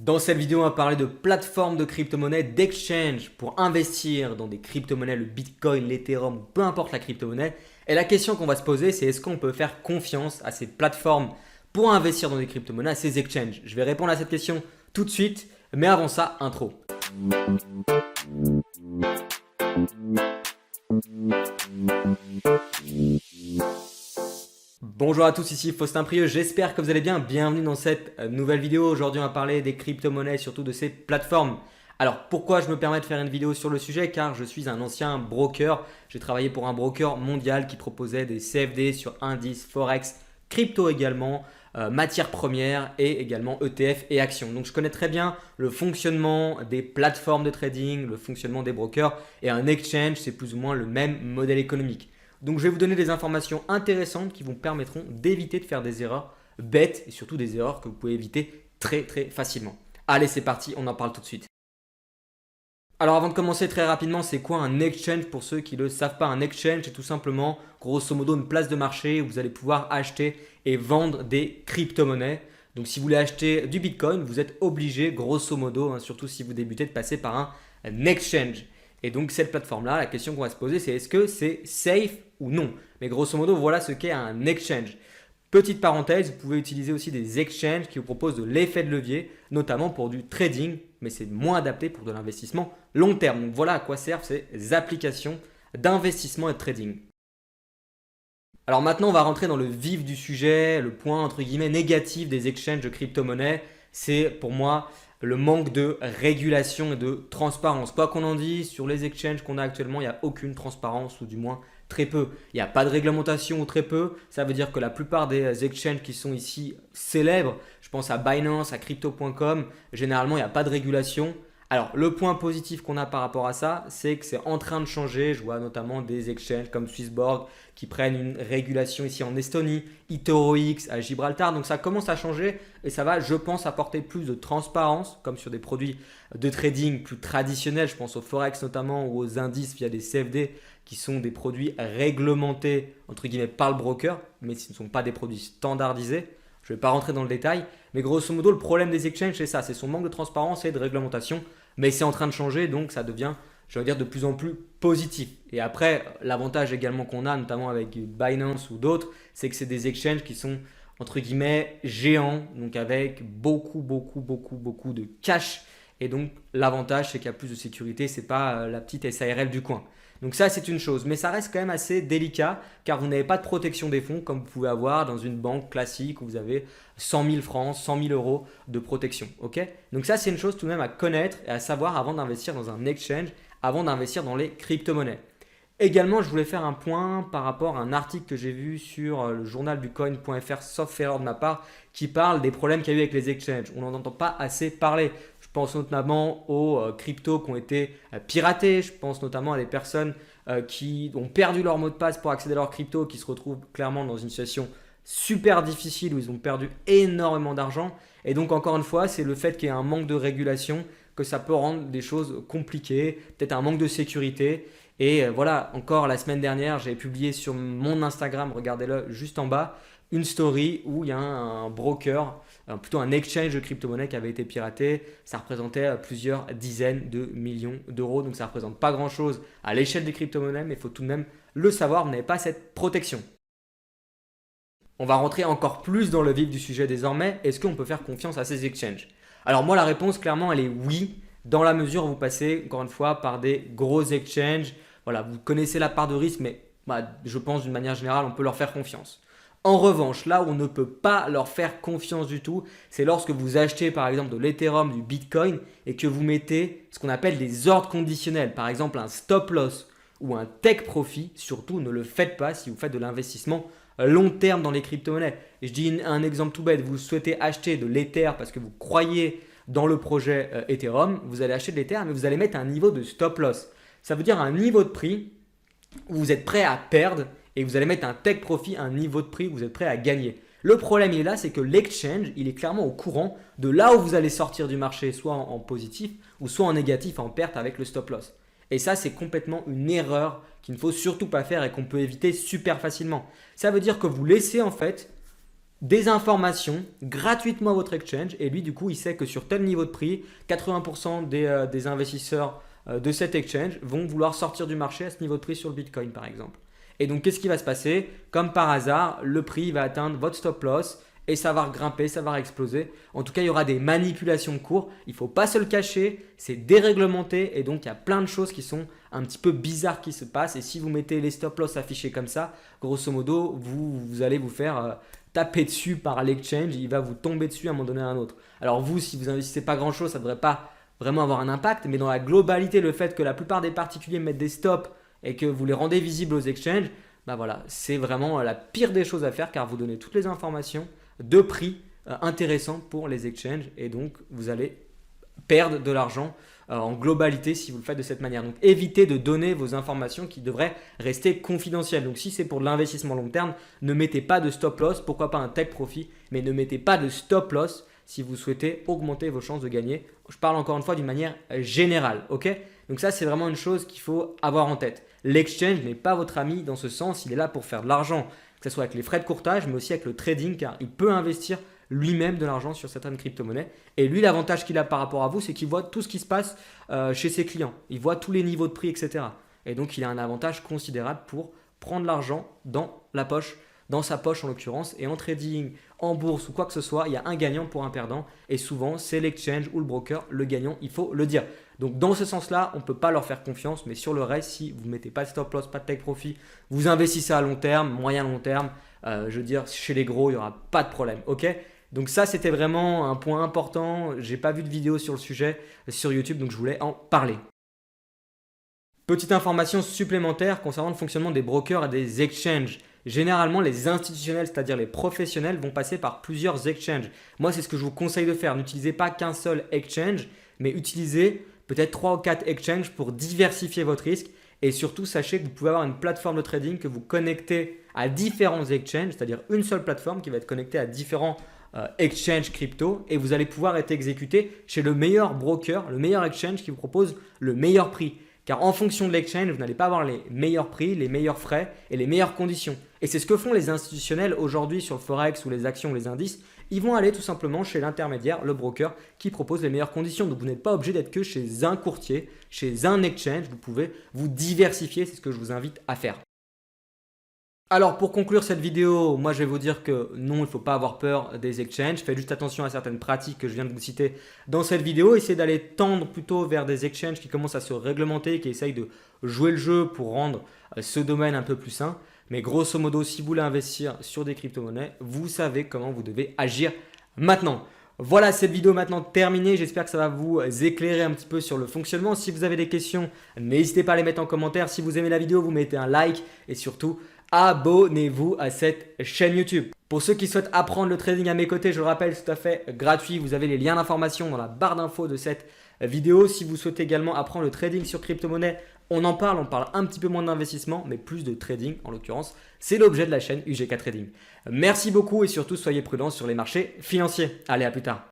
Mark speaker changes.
Speaker 1: Dans cette vidéo, on va parler de plateformes de crypto-monnaie, d'exchange pour investir dans des crypto-monnaies, le Bitcoin, l'Ethereum, ou peu importe la crypto-monnaie. Et la question qu'on va se poser, c'est est-ce qu'on peut faire confiance à ces plateformes pour investir dans des crypto-monnaies, à ces exchanges? Je vais répondre à cette question tout de suite, mais avant ça, intro. Bonjour à tous, ici Faustin Prieux, j'espère que vous allez bien. Bienvenue dans cette nouvelle vidéo. Aujourd'hui, on va parler des crypto-monnaies, surtout de ces plateformes. Alors, pourquoi je me permets de faire une vidéo sur le sujet? Car je suis un ancien broker. J'ai travaillé pour un broker mondial qui proposait des CFD sur indices, forex, crypto également, matières premières et également ETF et actions. Donc, je connais très bien le fonctionnement des plateformes de trading, le fonctionnement des brokers et un exchange, c'est plus ou moins le même modèle économique. Donc, je vais vous donner des informations intéressantes qui vous permettront d'éviter de faire des erreurs bêtes et surtout des erreurs que vous pouvez éviter très facilement. Allez, c'est parti, on en parle tout de suite. Alors, avant de commencer très rapidement, c'est quoi un exchange pour ceux qui ne le savent pas? Un exchange, c'est tout simplement, grosso modo, une place de marché où vous allez pouvoir acheter et vendre des crypto-monnaies. Donc, si vous voulez acheter du Bitcoin, vous êtes obligé, grosso modo, surtout si vous débutez, de passer par un exchange. Et donc, cette plateforme-là, la question qu'on va se poser, c'est est-ce que c'est safe ou non? Mais grosso modo, voilà ce qu'est un exchange. Petite parenthèse, vous pouvez utiliser aussi des exchanges qui vous proposent de l'effet de levier, notamment pour du trading, mais c'est moins adapté pour de l'investissement long terme. Donc, voilà à quoi servent ces applications d'investissement et de trading. Alors maintenant, on va rentrer dans le vif du sujet, le point entre guillemets négatif des exchanges de crypto-monnaies. C'est pour moi le manque de régulation et de transparence. Quoi qu'on en dise, sur les exchanges qu'on a actuellement, il n'y a aucune transparence ou du moins très peu. Il n'y a pas de réglementation ou très peu. Ça veut dire que la plupart des exchanges qui sont ici célèbres, je pense à Binance, à Crypto.com, généralement il n'y a pas de régulation. Alors le point positif qu'on a par rapport à ça, c'est que c'est en train de changer. Je vois notamment des exchanges comme Swissborg qui prennent une régulation ici en Estonie, eToroX à Gibraltar. Donc ça commence à changer et ça va, je pense, apporter plus de transparence comme sur des produits de trading plus traditionnels. Je pense au Forex notamment ou aux indices via des CFD qui sont des produits réglementés entre guillemets par le broker, mais ce ne sont pas des produits standardisés. Je ne vais pas rentrer dans le détail, mais grosso modo, le problème des exchanges, c'est ça, c'est son manque de transparence et de réglementation. Mais c'est en train de changer, donc ça devient, je veux dire, de plus en plus positif. Et après, l'avantage également qu'on a, notamment avec Binance ou d'autres, c'est que c'est des exchanges qui sont, entre guillemets, géants, donc avec beaucoup de cash. Et donc, l'avantage, c'est qu'il y a plus de sécurité, ce n'est pas la petite SARL du coin. Donc ça, c'est une chose, mais ça reste quand même assez délicat car vous n'avez pas de protection des fonds comme vous pouvez avoir dans une banque classique où vous avez 100 000 francs, 100 000 euros de protection. Donc ça, c'est une chose tout de même à connaître et à savoir avant d'investir dans un exchange, avant d'investir dans les crypto-monnaies. Également, je voulais faire un point par rapport à un article que j'ai vu sur le journal du coin.fr, sauf erreur de ma part, qui parle des problèmes qu'il y a eu avec les exchanges. On n'en entend pas assez parler. Je pense notamment aux cryptos qui ont été piratés. Je pense notamment à des personnes qui ont perdu leur mot de passe pour accéder à leurs cryptos, qui se retrouvent clairement dans une situation super difficile où ils ont perdu énormément d'argent. Et donc, encore une fois, c'est le fait qu'il y ait un manque de régulation que ça peut rendre des choses compliquées, peut-être un manque de sécurité. Et voilà, encore la semaine dernière, j'ai publié sur mon Instagram, regardez-le juste en bas, une story où il y a un broker, plutôt un exchange de crypto-monnaie qui avait été piraté. Ça représentait plusieurs dizaines de millions d'euros. Donc ça ne représente pas grand-chose à l'échelle des crypto-monnaies, mais il faut tout de même le savoir, vous n'avez pas cette protection. On va rentrer encore plus dans le vif du sujet désormais. Est-ce qu'on peut faire confiance à ces exchanges? Alors moi, la réponse, clairement, elle est oui, dans la mesure où vous passez, encore une fois, par des gros exchanges. Voilà, vous connaissez la part de risque, mais je pense d'une manière générale, on peut leur faire confiance. En revanche, là où on ne peut pas leur faire confiance du tout, c'est lorsque vous achetez par exemple de l'Ethereum, du Bitcoin et que vous mettez ce qu'on appelle des ordres conditionnels, par exemple un stop loss ou un take profit. Surtout, ne le faites pas si vous faites de l'investissement long terme dans les crypto-monnaies. Et je dis un exemple tout bête, vous souhaitez acheter de l'Ether parce que vous croyez dans le projet Ethereum, vous allez acheter de l'Ether mais vous allez mettre un niveau de stop loss. Ça veut dire un niveau de prix où vous êtes prêt à perdre et vous allez mettre un take profit, un niveau de prix où vous êtes prêt à gagner. Le problème il est là, c'est que l'exchange, il est clairement au courant de là où vous allez sortir du marché, soit en positif ou soit en négatif, en perte avec le stop loss. Et ça, c'est complètement une erreur qu'il ne faut surtout pas faire et qu'on peut éviter super facilement. Ça veut dire que vous laissez en fait des informations gratuitement à votre exchange et lui du coup il sait que sur tel niveau de prix, 80% des investisseurs de cet exchange vont vouloir sortir du marché à ce niveau de prix sur le Bitcoin par exemple. Et donc qu'est-ce qui va se passer? Comme par hasard, le prix va atteindre votre stop loss et ça va grimper, ça va exploser. En tout cas, il y aura des manipulations de cours. Il ne faut pas se le cacher, c'est déréglementé et donc il y a plein de choses qui sont un petit peu bizarres qui se passent. Et si vous mettez les stop loss affichés comme ça, grosso modo, vous allez vous faire taper dessus par l'exchange. Il va vous tomber dessus à un moment donné à un autre. Alors vous, si vous investissez pas grand-chose, ça ne devrait pas vraiment avoir un impact. Mais dans la globalité, le fait que la plupart des particuliers mettent des stops et que vous les rendez visibles aux exchanges, bah voilà, c'est vraiment la pire des choses à faire car vous donnez toutes les informations de prix intéressants pour les exchanges et donc vous allez perdre de l'argent en globalité si vous le faites de cette manière. Donc évitez de donner vos informations qui devraient rester confidentielles. Donc si c'est pour de l'investissement long terme, ne mettez pas de stop loss, pourquoi pas un take profit, mais ne mettez pas de stop loss si vous souhaitez augmenter vos chances de gagner. Je parle encore une fois d'une manière générale, ok? Donc ça c'est vraiment une chose qu'il faut avoir en tête. L'exchange n'est pas votre ami dans ce sens, il est là pour faire de l'argent, que ce soit avec les frais de courtage, mais aussi avec le trading, car il peut investir lui-même de l'argent sur certaines crypto-monnaies. Et lui, l'avantage qu'il a par rapport à vous, c'est qu'il voit tout ce qui se passe chez ses clients. Il voit tous les niveaux de prix, etc. Et donc, il a un avantage considérable pour prendre l'argent dans la poche, dans sa poche en l'occurrence, et en trading, en bourse ou quoi que ce soit, il y a un gagnant pour un perdant. Et souvent, c'est l'exchange ou le broker, le gagnant, il faut le dire. Donc dans ce sens-là, on ne peut pas leur faire confiance, mais sur le reste, si vous ne mettez pas de stop loss, pas de take profit, vous investissez à long terme, moyen long terme, je veux dire, chez les gros, il n'y aura pas de problème. Ok? Donc ça, c'était vraiment un point important. Je n'ai pas vu de vidéo sur le sujet sur YouTube, donc je voulais en parler. Petite information supplémentaire concernant le fonctionnement des brokers et des exchanges. Généralement, les institutionnels, c'est-à-dire les professionnels, vont passer par plusieurs exchanges. Moi, c'est ce que je vous conseille de faire. N'utilisez pas qu'un seul exchange, mais utilisez peut-être 3 ou 4 exchanges pour diversifier votre risque. Et surtout, sachez que vous pouvez avoir une plateforme de trading que vous connectez à différents exchanges, c'est-à-dire une seule plateforme qui va être connectée à différents exchanges crypto. Et vous allez pouvoir être exécuté chez le meilleur broker, le meilleur exchange qui vous propose le meilleur prix. Car en fonction de l'exchange, vous n'allez pas avoir les meilleurs prix, les meilleurs frais et les meilleures conditions. Et c'est ce que font les institutionnels aujourd'hui sur le Forex ou les actions ou les indices. Ils vont aller tout simplement chez l'intermédiaire, le broker, qui propose les meilleures conditions. Donc vous n'êtes pas obligé d'être que chez un courtier, chez un exchange. Vous pouvez vous diversifier, c'est ce que je vous invite à faire. Alors pour conclure cette vidéo, moi je vais vous dire que non, il ne faut pas avoir peur des exchanges. Faites juste attention à certaines pratiques que je viens de vous citer dans cette vidéo. Essayez d'aller tendre plutôt vers des exchanges qui commencent à se réglementer, qui essayent de jouer le jeu pour rendre ce domaine un peu plus sain. Mais grosso modo, si vous voulez investir sur des crypto-monnaies, vous savez comment vous devez agir maintenant. Voilà, cette vidéo maintenant terminée. J'espère que ça va vous éclairer un petit peu sur le fonctionnement. Si vous avez des questions, n'hésitez pas à les mettre en commentaire. Si vous aimez la vidéo, vous mettez un like et surtout, abonnez-vous à cette chaîne YouTube. Pour ceux qui souhaitent apprendre le trading à mes côtés, je le rappelle, c'est tout à fait gratuit. Vous avez les liens d'information dans la barre d'infos de cette vidéo. Si vous souhaitez également apprendre le trading sur crypto-monnaie, on parle un petit peu moins d'investissement, mais plus de trading en l'occurrence. C'est l'objet de la chaîne UGK Trading. Merci beaucoup et surtout soyez prudents sur les marchés financiers. Allez, à plus tard.